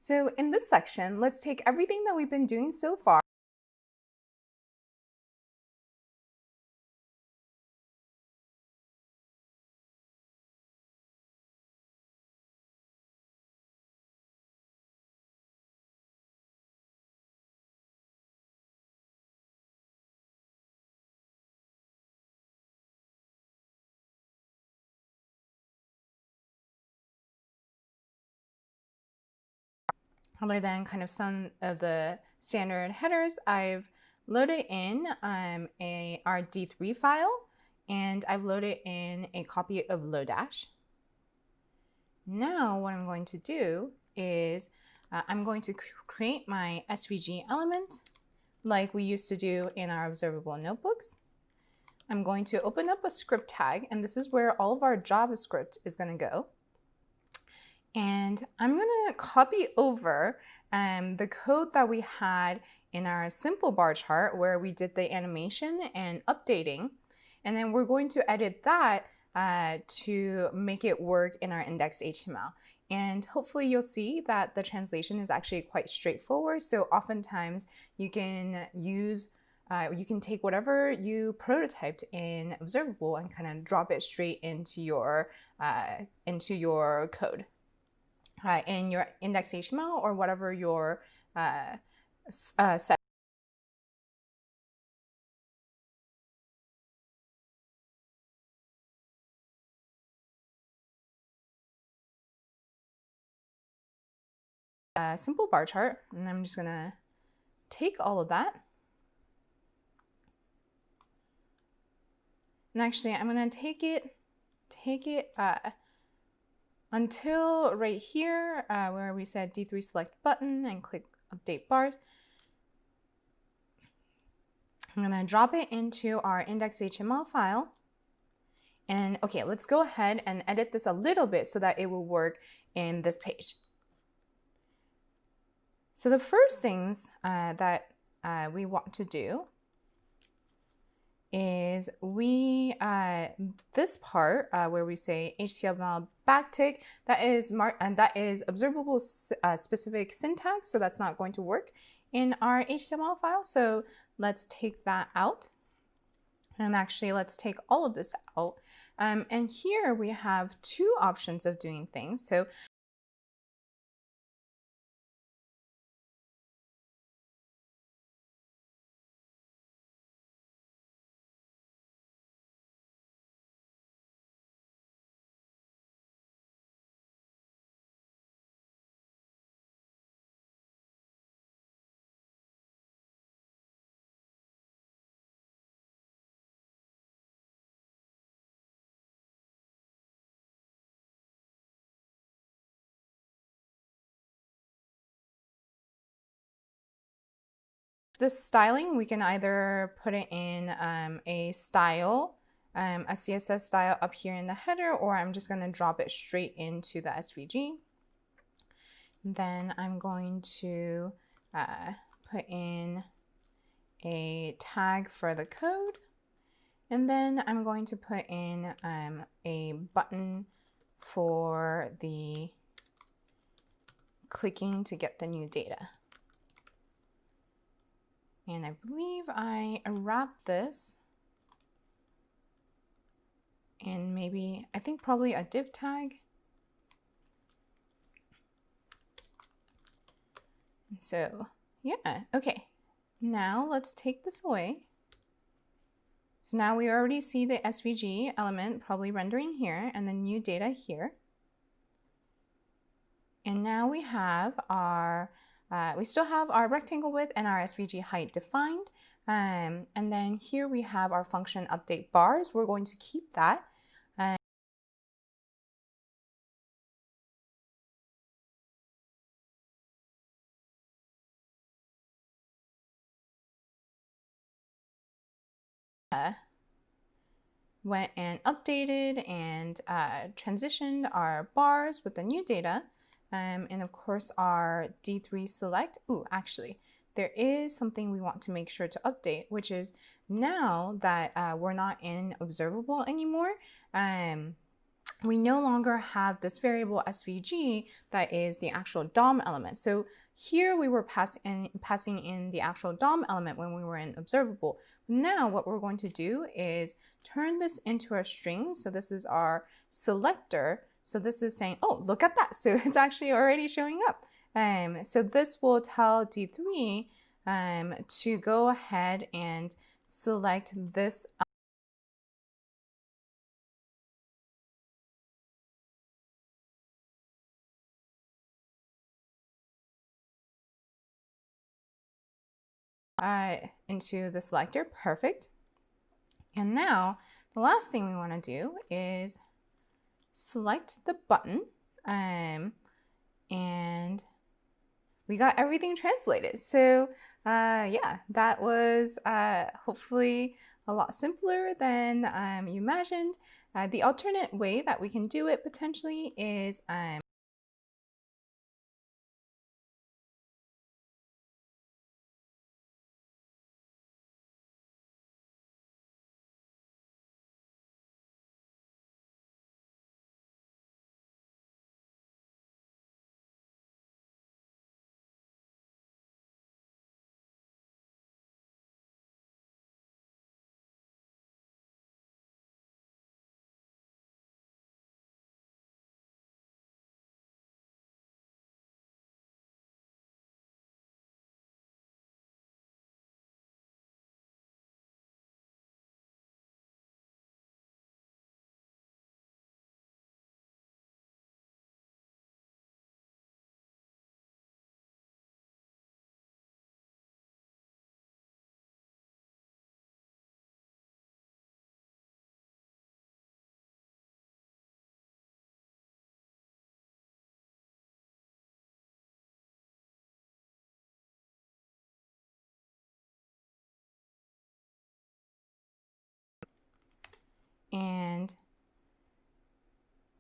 So in this section, let's take everything that we've been doing so far other than kind of some of the standard headers. I've loaded in our D3 file, and I've loaded in a copy of Lodash. Now what I'm going to do is I'm going to create my SVG element like we used to do in our observable notebooks. I'm going to open up a script tag, and this is where all of our JavaScript is going to go. And I'm going to copy over the code that we had in our simple bar chart where we did the animation and updating. And then we're going to edit that to make it work in our index.html. And hopefully you'll see that the translation is actually quite straightforward. So oftentimes you can use you can take whatever you prototyped in observable and kind of drop it straight into your code in your index.html or whatever your set. Simple bar chart, and I'm just gonna take all of that. And actually, I'm gonna take it until right here where we said D3 select button and click update bars. I'm gonna drop it into our index.html file. And okay, let's go ahead and edit this a little bit so that it will work in this page. So the first things that we want to do is this part where we say HTML backtick, that is observable specific syntax, so that's not going to work in our HTML file. So let's take that out, and actually let's take all of this out. And here we have two options of doing things. So this styling, we can either put it in a style, a CSS style up here in the header, or I'm just going to drop it straight into the SVG. Then I'm going to put in a tag for the code, and then I'm going to put in a button for the clicking to get the new data. And I believe I wrapped this in maybe, I think probably a div tag. So yeah, okay. Now let's take this away. So now we already see the SVG element probably rendering here and the new data here. And now we have our we still have our rectangle width and our SVG height defined. And then here we have our function update bars. We're going to keep that. Went and updated and transitioned our bars with the new data. And of course our D3 select. Ooh, actually, there is something we want to make sure to update, which is now that we're not in observable anymore, we no longer have this variable SVG that is the actual DOM element. So here we were passing in the actual DOM element when we were in observable. Now what we're going to do is turn this into a string. So this is our selector. So this is saying, oh, look at that. So it's actually already showing up. So this will tell D3 to go ahead and select this into the selector. Perfect. And now the last thing we want to do is select the button, and we got everything translated. So yeah, that was hopefully a lot simpler than you imagined. The alternate way that we can do it potentially is and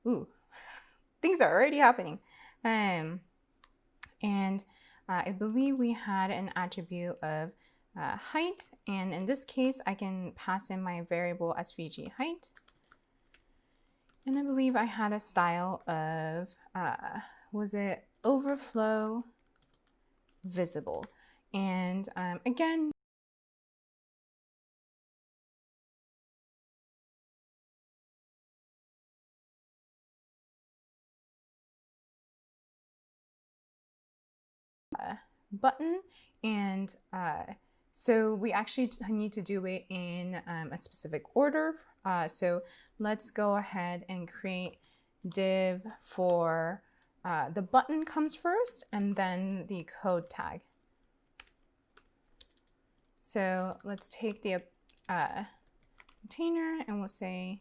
ooh, things are already happening. And I believe we had an attribute of height, and in this case I can pass in my variable SVG height, and I believe I had a style of was it overflow visible, and again, button, and so we actually need to do it in a specific order. So let's go ahead and create div for the button comes first and then the code tag. So let's take the container and we'll say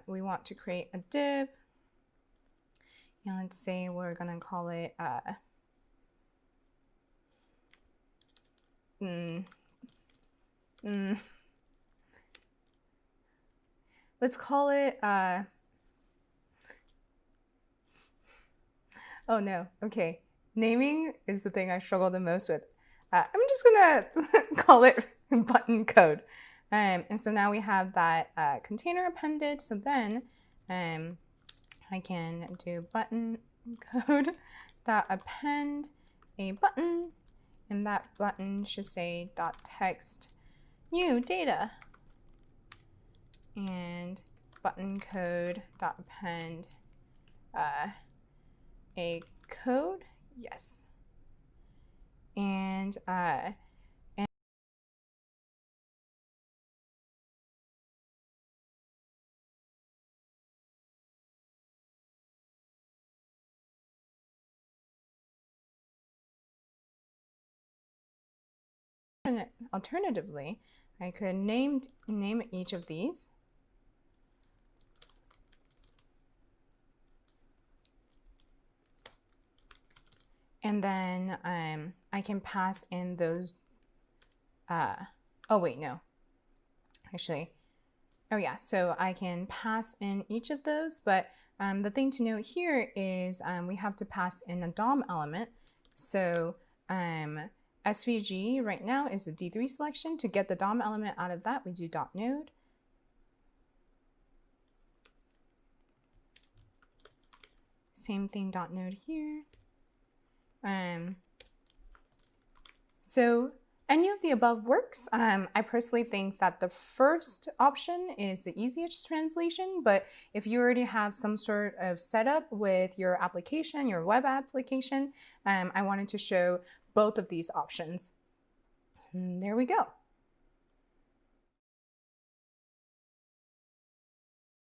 we want to create a div, and let's say we're gonna call it let's call it oh no, okay, naming is the thing I struggle the most with. I'm just gonna call it button code. And so now we have that container appended. So then I can do button code that append a button, and that button should say .text new data, and button code append a code, yes, and alternatively, I could name each of these. And then I can pass in those, oh wait, no, actually, oh yeah, so I can pass in each of those, but the thing to note here is we have to pass in a DOM element. So SVG right now is a D3 selection. To get the DOM element out of that, we do .node. same thing, .node here. So any of the above works. I personally think that the first option is the easiest translation, but if you already have some sort of setup with your application, your web application, I wanted to show both of these options. And there we go.